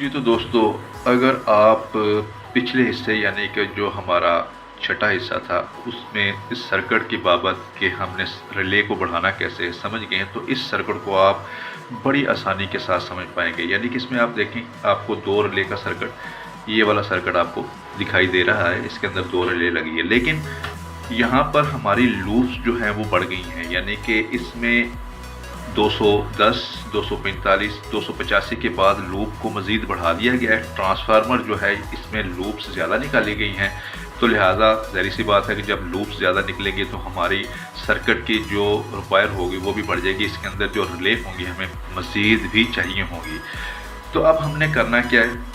जी तो दोस्तों, अगर आप पिछले हिस्से यानी कि जो हमारा छठा हिस्सा था उसमें इस सर्किट की बाबत कि हमने रिले को बढ़ाना कैसे समझ गए हैं, तो इस सर्किट को आप बड़ी आसानी के साथ समझ पाएंगे। यानी कि इसमें आप देखें, आपको दो रिले का सर्किट, ये वाला सर्किट आपको दिखाई दे रहा है, इसके अंदर दो रिले लगी है, लेकिन यहाँ पर हमारी लूप्स जो हैं वो बढ़ गई हैं। यानी कि इसमें 210, 245, 285 के बाद लूप को मज़ीद बढ़ा दिया गया है। ट्रांसफार्मर जो है इसमें लूप्स ज़्यादा निकाली गई हैं, तो लिहाजा ज़ाहिर सी बात है कि जब लूप्स ज़्यादा निकलेंगे तो हमारी सर्किट की जो रिक्वायर होगी वो भी बढ़ जाएगी। इसके अंदर जो रिले होंगी हमें मज़ीद भी चाहिए होंगी। तो अब हमने करना क्या है?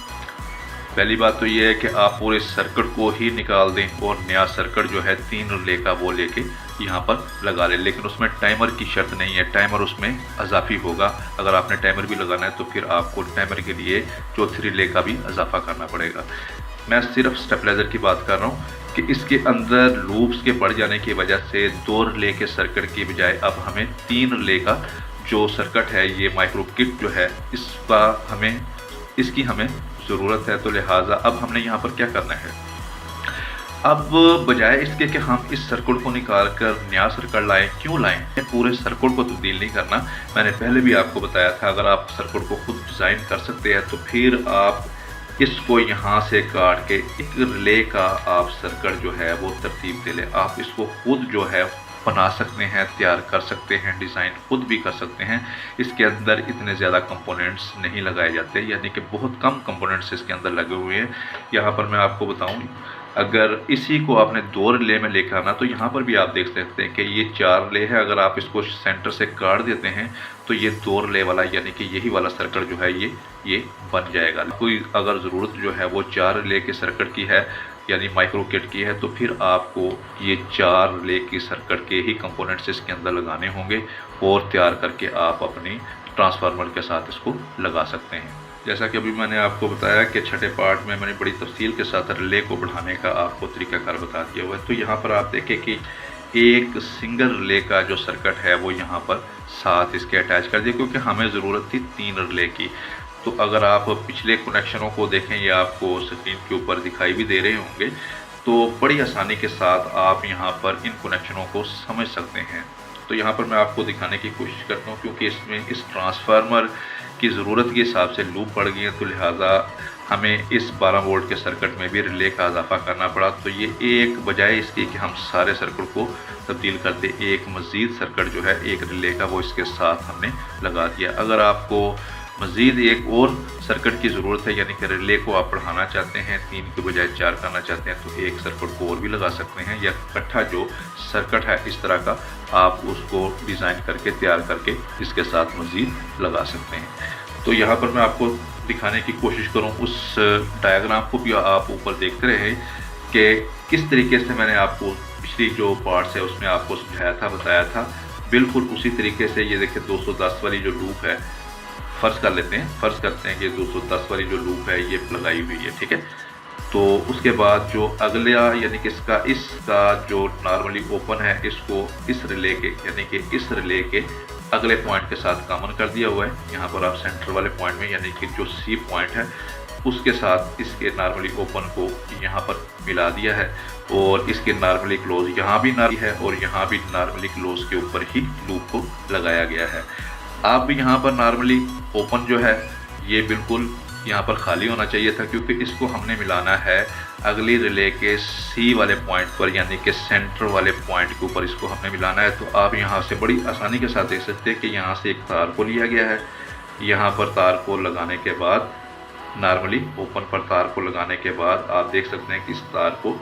पहली बात तो ये है कि आप पूरे सर्किट को ही निकाल दें और नया सर्किट जो है 3 रिले का वो लेके यहाँ पर लगा लें। लेकिन उसमें टाइमर की शर्त नहीं है, टाइमर उसमें अजाफी होगा। अगर आपने टाइमर भी लगाना है तो फिर आपको टाइमर के लिए चौथी रिले का भी इजाफा करना पड़ेगा। मैं सिर्फ स्टेबलाइज़र की बात कर रहा हूँ कि इसके अंदर लूप्स के बढ़ जाने की वजह से 2 रिले के सर्किट की बजाय अब हमें 3 रिले का जो सर्किट है, ये माइक्रो किट जो है, इसकी हमें ज़रूरत है। तो लिहाजा अब हमने यहाँ पर क्या करना है? अब बजाय इसके कि हम इस सर्किट को निकाल कर नया सर्किट लाएं, क्यों लाएं? पूरे सर्किट को तब्दील नहीं करना। मैंने पहले भी आपको बताया था, अगर आप सर्किट को खुद डिज़ाइन कर सकते हैं तो फिर आप इसको यहाँ से काट के एक रिले का आप सर्किट जो है वो तरतीब दे लें। आप इसको खुद जो है बना सकते हैं, तैयार कर सकते हैं, डिज़ाइन खुद भी कर सकते हैं। इसके अंदर इतने ज़्यादा कंपोनेंट्स नहीं लगाए जाते, यानी कि बहुत कम कंपोनेंट्स इसके अंदर लगे हुए हैं। यहाँ पर मैं आपको बताऊँ, अगर इसी को आपने 2 रिले में लेकर आना तो यहाँ पर भी आप देख सकते हैं कि ये 4 रिले है। अगर आप इसको सेंटर से काट देते हैं तो ये 2 रिले वाला यानी कि यही वाला सर्किट जो है ये बन जाएगा। कोई अगर ज़रूरत जो है वो 4 रिले के सर्किट की है यानी माइक्रो किट की है, तो फिर आपको ये 4 रिले की सर्किट के ही कंपोनेंट्स इसके अंदर लगाने होंगे और तैयार करके आप अपनी ट्रांसफार्मर के साथ इसको लगा सकते हैं। जैसा कि अभी मैंने आपको बताया कि छठे पार्ट में मैंने बड़ी तफसील के साथ रिले को बढ़ाने का आपको तरीकाकार बता दिया हुआ है। तो यहाँ पर आप देखें कि एक सिंगल रिले का जो सर्किट है वो यहाँ पर साथ इसके अटैच कर दिया, क्योंकि हमें ज़रूरत थी 3 रिले की। तो अगर आप पिछले कनेक्शनों को देखें, या आपको स्क्रीन के ऊपर दिखाई भी दे रहे होंगे, तो बड़ी आसानी के साथ आप यहाँ पर इन कनेक्शनों को समझ सकते हैं। तो यहाँ पर मैं आपको दिखाने की कोशिश करता हूँ, क्योंकि इसमें इस ट्रांसफार्मर की ज़रूरत के हिसाब से लूप बढ़ गई है, तो लिहाजा हमें इस 12 वोल्ट के सर्किट में भी रिले का इजाफा करना पड़ा। तो ये एक बजाय इसके कि हम सारे सर्किट को तब्दील करते, एक मज़ीद सर्किट जो है एक रिले का वो इसके साथ हमने लगा दिया। अगर आपको मज़ीद एक और सर्किट की ज़रूरत है, यानी कि रिले को आप बढ़ाना चाहते हैं, 3 के बजाय 4 करना चाहते हैं, तो एक सर्किट को और भी लगा सकते हैं, या इकट्ठा जो सर्किट है इस तरह का आप उसको डिज़ाइन करके तैयार करके इसके साथ मज़ीद लगा सकते हैं। तो यहाँ पर मैं आपको दिखाने की कोशिश करूँ, उस डायग्राम को भी आप ऊपर देखते रहे कि किस तरीके से मैंने आपको पिछली जो पार्ट्स है उसमें आपको समझाया था, बताया था, बिल्कुल उसी तरीके से। ये देखिए 210 वाली जो लूप है, फ़र्ज़ कर लेते हैं, फ़र्ज़ करते हैं कि 210 वाली जो लूप है ये लगाई हुई है, ठीक है। तो उसके बाद जो अगला यानी कि इसका जो नॉर्मली ओपन है, इसको इस रिले के यानी कि इस रिले के अगले पॉइंट के साथ कॉमन कर दिया हुआ है। यहाँ पर आप सेंटर वाले पॉइंट में यानी कि जो सी पॉइंट है उसके साथ इसके नॉर्मली ओपन को यहाँ पर मिला दिया है, और इसके नॉर्मली क्लोज यहाँ भी नार्मली है और यहाँ भी नॉर्मली क्लोज के ऊपर ही लूप को लगाया गया है। आप भी यहाँ पर नॉर्मली ओपन जो है ये बिल्कुल यहाँ पर खाली होना चाहिए था, क्योंकि इसको हमने मिलाना है अगली रिले के सी वाले पॉइंट पर, यानी कि सेंटर वाले पॉइंट के ऊपर इसको हमने मिलाना है। तो आप यहाँ से बड़ी आसानी के साथ देख सकते हैं कि यहाँ से एक तार को लिया गया है। यहाँ पर तार को लगाने के बाद, नॉर्मली ओपन पर तार को लगाने के बाद आप देख सकते हैं कि इस तार को,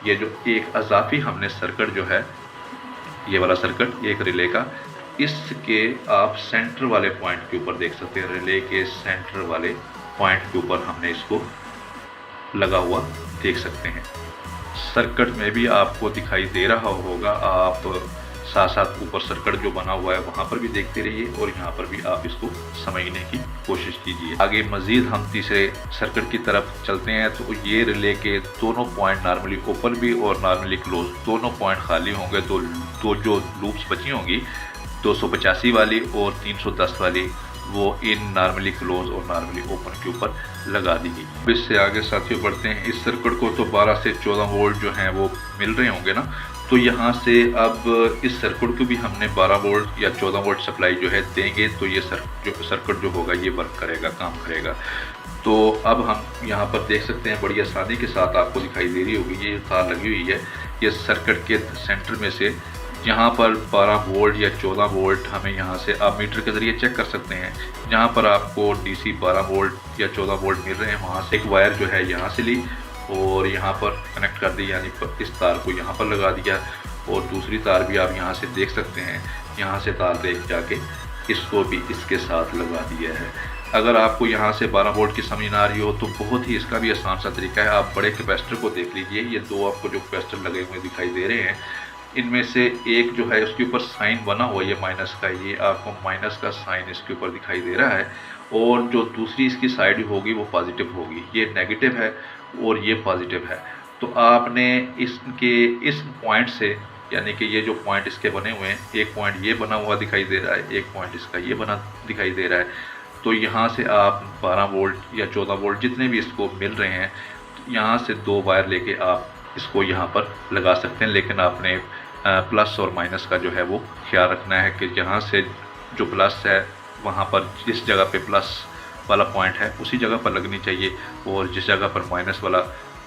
ये जो एक अजाफी हमने सर्किट जो है, ये वाला सर्किट एक रिले का, इसके आप सेंटर वाले पॉइंट के ऊपर देख सकते हैं, रिले के सेंटर वाले पॉइंट के ऊपर हमने इसको लगा हुआ देख सकते हैं। सर्किट में भी आपको दिखाई दे रहा होगा, आप साथ साथ ऊपर सर्किट जो बना हुआ है वहाँ पर भी देखते रहिए और यहाँ पर भी आप इसको समझने की कोशिश कीजिए। आगे मज़ीद हम तीसरे सर्किट की तरफ चलते हैं। तो ये रिले के दोनों पॉइंट नॉर्मली ओपन भी और नॉर्मली क्लोज दोनों पॉइंट खाली होंगे। दो जो लूप्स बची होंगी, 285 वाली और 310 वाली, वो इन नॉर्मली क्लोज और नॉर्मली ओपन के ऊपर लगा दी गई। अब इससे आगे साथियों बढ़ते हैं। इस सर्किट को तो 12 से 14 वोल्ट जो हैं वो मिल रहे होंगे ना, तो यहाँ से अब इस सर्किट को भी हमने 12 वोल्ट या 14 वोल्ट सप्लाई जो है देंगे, तो ये सर्किट जो होगा ये वर्क करेगा, काम करेगा। तो अब हम यहाँ पर देख सकते हैं, बड़ी आसानी के साथ आपको दिखाई दे रही होगी, ये तार लगी हुई है। ये सर्किट के सेंटर में से यहाँ पर 12 वोल्ट या 14 वोल्ट हमें यहाँ से आप मीटर के ज़रिए चेक कर सकते हैं। जहाँ पर आपको डीसी 12 वोल्ट या 14 वोल्ट मिल रहे हैं, वहाँ से एक वायर जो है यहाँ से ली और यहाँ पर कनेक्ट कर दी, यानी इस तार को यहाँ पर लगा दिया। और दूसरी तार भी आप यहाँ से देख सकते हैं, यहाँ से तार देख जाके इसको भी इसके साथ लगा दिया है। अगर आपको यहाँ से 12 वोल्ट की समझ ना आ रही हो तो बहुत ही इसका भी आसान सा तरीका है। आप बड़े कैपेसिटर को देख लीजिए, ये दो आपको जो कैपेसिटर लगे हुए दिखाई दे रहे हैं, इनमें से एक जो है उसके ऊपर साइन बना हुआ है ये माइनस का, ये आपको माइनस का साइन इसके ऊपर दिखाई दे रहा है। और जो दूसरी इसकी साइड होगी वो पॉजिटिव होगी, ये नेगेटिव है और ये पॉजिटिव है। तो आपने इस पॉइंट से, यानी कि ये जो पॉइंट इसके बने हुए हैं, एक पॉइंट ये बना हुआ दिखाई दे रहा है, एक पॉइंट इसका ये बना दिखाई दे रहा है, तो यहाँ से आप 12 वोल्ट या 14 वोल्ट जितने भी इसको मिल रहे हैं, यहाँ से दो वायर लेके आप इसको यहाँ पर लगा सकते हैं। लेकिन आपने प्लस और माइनस का जो है वो ख्याल रखना है कि जहाँ से जो प्लस है वहाँ पर जिस जगह पे प्लस वाला पॉइंट है उसी जगह पर लगनी चाहिए, और जिस जगह पर माइनस वाला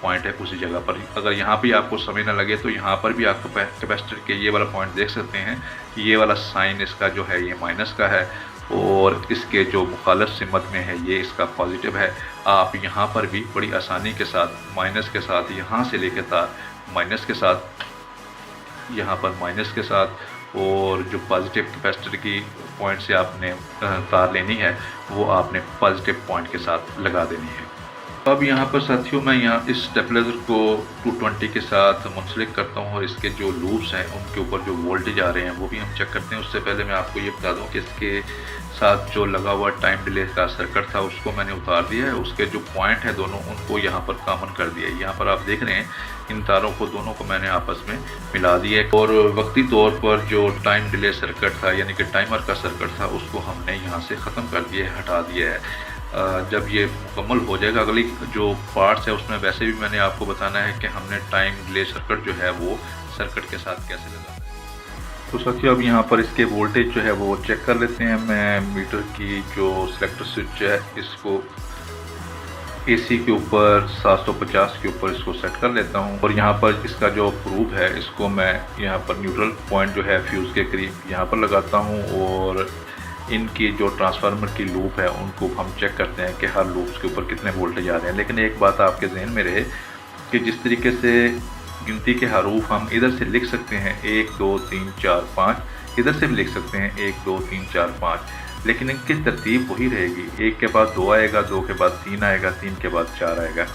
पॉइंट है उसी जगह पर। अगर यहाँ भी आपको समझ ना लगे तो यहाँ पर भी आप कैपेसिटर के ये वाला पॉइंट देख सकते हैं, ये वाला साइन इसका जो है ये माइनस का है और इसके जो मुखालिफ सिमत में है ये इसका पॉजिटिव है। आप यहाँ पर भी बड़ी आसानी के साथ माइनस के साथ यहाँ से लेकर तार माइनस के साथ, यहाँ पर माइनस के साथ, और जो पॉजिटिव कैपेसिटर की पॉइंट से आपने तार लेनी है वो आपने पॉजिटिव पॉइंट के साथ लगा देनी है। अब यहाँ पर साथियों मैं यहाँ इस स्टेबलाइजर को 220 के साथ मुंसलिक करता हूँ और इसके जो लूप्स हैं उनके ऊपर जो वोल्टेज आ रहे हैं वो भी हम चेक करते हैं। उससे पहले मैं आपको ये बता दूँ कि इसके साथ जो लगा हुआ टाइम डिले का सर्किट था उसको मैंने उतार दिया है, उसके जो पॉइंट है दोनों उनको यहाँ पर कॉमन कर दिया है। यहाँ पर आप देख रहे हैं इन तारों को दोनों को मैंने आपस में मिला दिया है, और वक्ती तौर पर जो टाइम डिले सर्किट था यानी कि टाइमर का सर्किट था उसको हमने यहाँ से ख़त्म कर दिया है, हटा दिया है। जब ये मुकम्मल हो जाएगा अगली जो पार्ट्स है उसमें वैसे भी मैंने आपको बताना है कि हमने टाइम डिले सर्किट जो है वो सर्किट के साथ कैसे लगाना है। तो साथियों अब यहाँ पर इसके वोल्टेज जो है वो चेक कर लेते हैं। मैं मीटर की जो सिलेक्टर स्विच है इसको AC के ऊपर 750 के ऊपर इसको सेट कर लेता हूँ, और यहाँ पर इसका जो प्रूफ है इसको मैं यहाँ पर न्यूट्रल पॉइंट जो है फ्यूज़ के करीब यहाँ पर लगाता हूँ, और इनकी जो ट्रांसफार्मर की लूप है उनको हम चेक करते हैं कि हर लूप्स के ऊपर कितने वोल्टेज आ रहे हैं। लेकिन एक बात आपके जहन में रहे कि जिस तरीके से गिनती के हरूफ हम इधर से लिख सकते हैं 1 2 3 4 5, इधर से भी लिख सकते हैं 1 2 3 4 5, लेकिन इनकी तरतीब वही रहेगी। 1 के बाद 2 आएगा, 2 के बाद 3 आएगा, 3 के बाद 4 आएगा।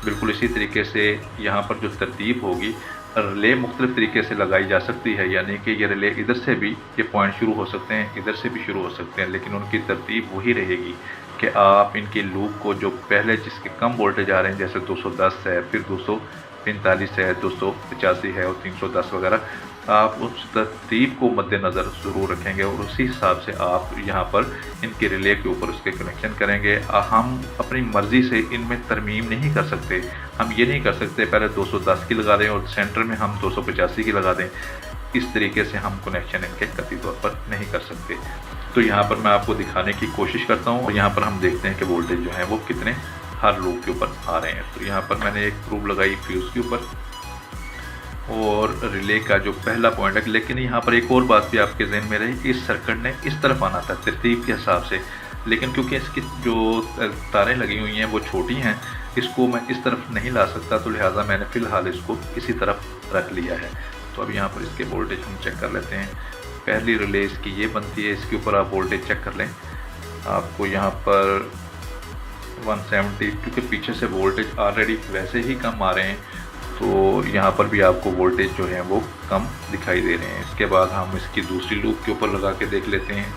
बिल्कुल इसी तरीके से यहाँ पर जो तरतीब होगी रिले मुख्तलिफ़ तरीके से लगाई जा सकती है, यानी कि ये रिले इधर से भी ये पॉइंट शुरू हो सकते हैं, इधर से भी शुरू हो सकते हैं, लेकिन उनकी तरतीब वही रहेगी कि आप इनकी लूप को जो पहले जिसके कम वोल्टेज आ रहे हैं जैसे 210 है, फिर 245 है, 285 है और 310 वगैरह, आप उस तरतीब को मद्देनज़र ज़रूर रखेंगे और उसी हिसाब से आप यहाँ पर इनके रिले के ऊपर उसके कनेक्शन करेंगे। हम अपनी मर्ज़ी से इनमें तरमीम नहीं कर सकते। हम ये नहीं कर सकते पहले 210 की लगा दें और सेंटर में हम 285 की लगा दें। इस तरीके से हम कनेक्शन इनके कतई तौर पर नहीं कर सकते। तो यहाँ पर मैं आपको दिखाने की कोशिश करता हूँ और यहाँ पर हम देखते हैं कि वोल्टेज जो है वो कितने हर लूप के ऊपर आ रहे हैं। तो यहाँ पर मैंने एक प्रूफ लगाई फ्यूज़ के ऊपर और रिले का जो पहला पॉइंट है। लेकिन यहाँ पर एक और बात भी आपके जहन में रही, इस सर्किट ने इस तरफ आना था तरतीब के हिसाब से, लेकिन क्योंकि इसकी जो तारें लगी हुई हैं वो छोटी हैं, इसको मैं इस तरफ नहीं ला सकता, तो लिहाजा मैंने फ़िलहाल इसको इसी तरफ रख लिया है। तो अब यहाँ पर इसके वोल्टेज हम चेक कर लेते हैं। पहली रिले इसकी ये बनती है, इसके ऊपर आप वोल्टेज चेक कर लें। आपको यहाँ पर 170, क्योंकि पीछे से वोल्टेज ऑलरेडी वैसे ही कम आ रहे हैं, तो यहाँ पर भी आपको वोल्टेज जो है वो कम दिखाई दे रहे हैं। इसके बाद हम इसकी दूसरी लूप के ऊपर लगा के देख लेते हैं।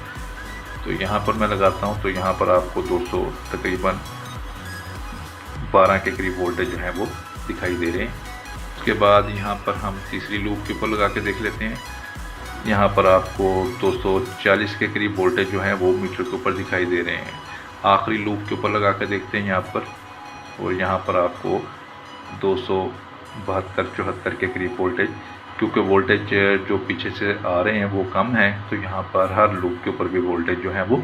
तो यहाँ पर मैं लगाता हूँ तो यहाँ पर आपको 200 तकरीबन 12 के करीब वोल्टेज जो है वो दिखाई दे रहे हैं। उसके बाद यहाँ पर हम तीसरी लूप के ऊपर लगा के देख लेते हैं। यहाँ पर आपको 240 के करीब वोल्टेज जो है वो मीटर के ऊपर दिखाई दे रहे हैं। आखिरी लूप के ऊपर लगा कर देखते हैं यहाँ पर, और यहाँ पर आपको 272-74 के करीब वोल्टेज, क्योंकि वोल्टेज जो पीछे से आ रहे हैं वो कम है, तो यहाँ पर हर लूप के ऊपर भी वोल्टेज जो है वो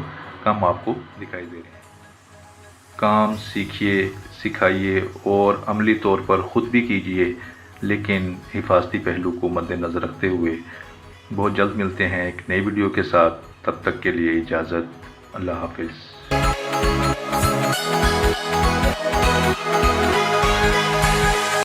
कम आपको दिखाई दे रहे हैं। काम सीखिए, सिखाइए और अमली तौर पर ख़ुद भी कीजिए, लेकिन हिफाजती पहलू को मद्देनज़र रखते हुए। बहुत जल्द मिलते हैं एक नई वीडियो के साथ, तब तक के लिए इजाज़त। अल्लाह हाफ़िज़।